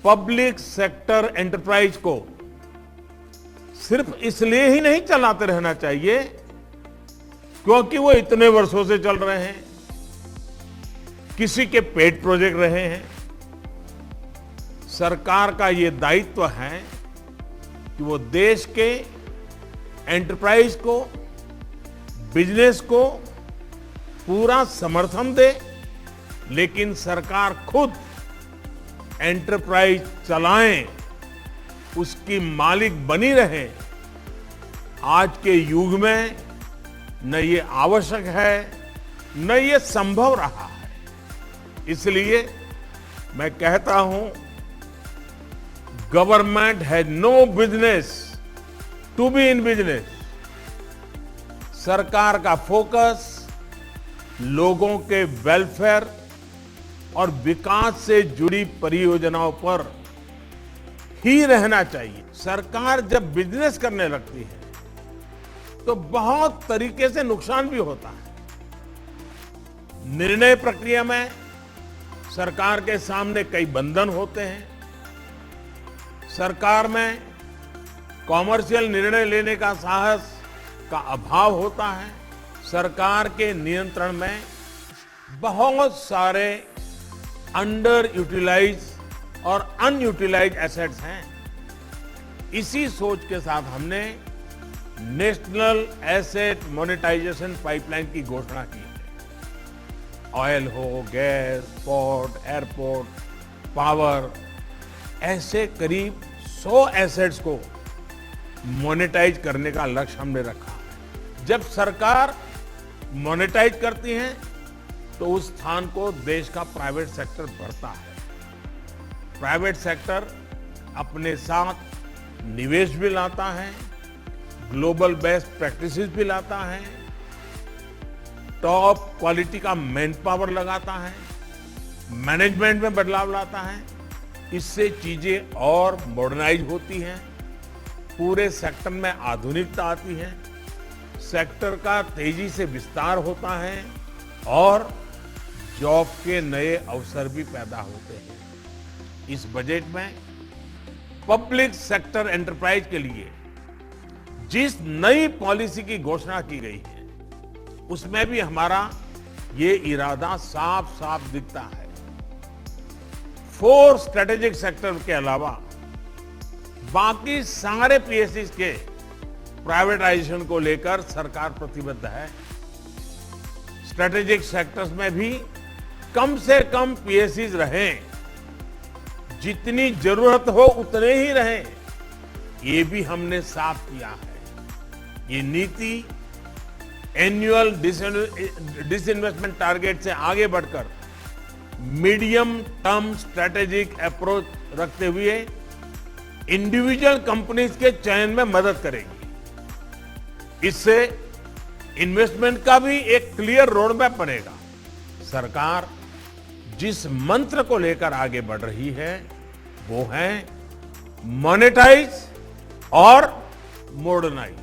Public sector enterprise को सिर्फ इसलिए ही नहीं चलाते रहना चाहिए क्योंकि वो इतने वर्षों से चल रहे हैं, किसी के पेट प्रोजेक्ट रहे हैं। सरकार का ये दायित्व है कि वो देश के एंटरप्राइज को, बिजनेस को पूरा समर्थन दे, लेकिन सरकार खुद एंटरप्राइज चलाएं, उसकी मालिक बनी रहे। आज के युग में न ये आवश्यक है, न ये संभव रहा है। इसलिए मैं कहता हूं, government has no business to be in business. सरकार का फोकस लोगों के वेलफेयर और विकास से जुड़ी परियोजनाओं पर ही रहना चाहिए। सरकार जब बिजनेस करने लगती है तो बहुत तरीके से नुकसान भी होता है। निर्णय प्रक्रिया में सरकार के सामने कई बंधन होते हैं। सरकार में कॉमर्शियल निर्णय लेने का साहस का अभाव होता है। सरकार के नियंत्रण में बहुत सारे अंडर यूटिलाइज और अनयूटिलाइज एसेट्स हैं। इसी सोच के साथ हमने नेशनल एसेट मोनेटाइजेशन पाइपलाइन की घोषणा की है। ऑयल हो, गैस, पोर्ट, एयरपोर्ट, पावर, ऐसे करीब 100 एसेट्स को मोनेटाइज करने का लक्ष्य हमने रखा है। जब सरकार मोनेटाइज करती है तो उस स्थान को देश का प्राइवेट सेक्टर भरता है। प्राइवेट सेक्टर अपने साथ निवेश भी लाता है, ग्लोबल बेस्ट प्रैक्टिसेस भी लाता है, टॉप क्वालिटी का मैन पावर लगाता है, मैनेजमेंट में बदलाव लाता है। इससे चीजें और मॉडर्नाइज होती हैं, पूरे सेक्टर में आधुनिकता आती है, सेक्टर का तेजी से विस्तार होता है और जॉब के नए अवसर भी पैदा होते हैं। इस बजट में पब्लिक सेक्टर एंटरप्राइज के लिए जिस नई पॉलिसी की घोषणा की गई है, उसमें भी हमारा ये इरादा साफ साफ दिखता है। 4 स्ट्रेटेजिक सेक्टर के अलावा बाकी सारे पीएसयूज के प्राइवेटाइजेशन को लेकर सरकार प्रतिबद्ध है। स्ट्रेटेजिक सेक्टर्स में भी कम से कम पीएसयूज रहें, जितनी जरूरत हो उतने ही रहें, ये भी हमने साफ किया है। ये नीति एनुअल डिसइन्वेस्टमेंट टारगेट से आगे बढ़कर मीडियम टर्म स्ट्रेटेजिक अप्रोच रखते हुए इंडिविजुअल कंपनीज के चयन में मदद करेगी। इससे इन्वेस्टमेंट का भी एक क्लियर रोड मैप बनेगा। सरकार जिस मंत्र को लेकर आगे बढ़ रही है वो है मॉनेटाइज और मॉडर्नाइज।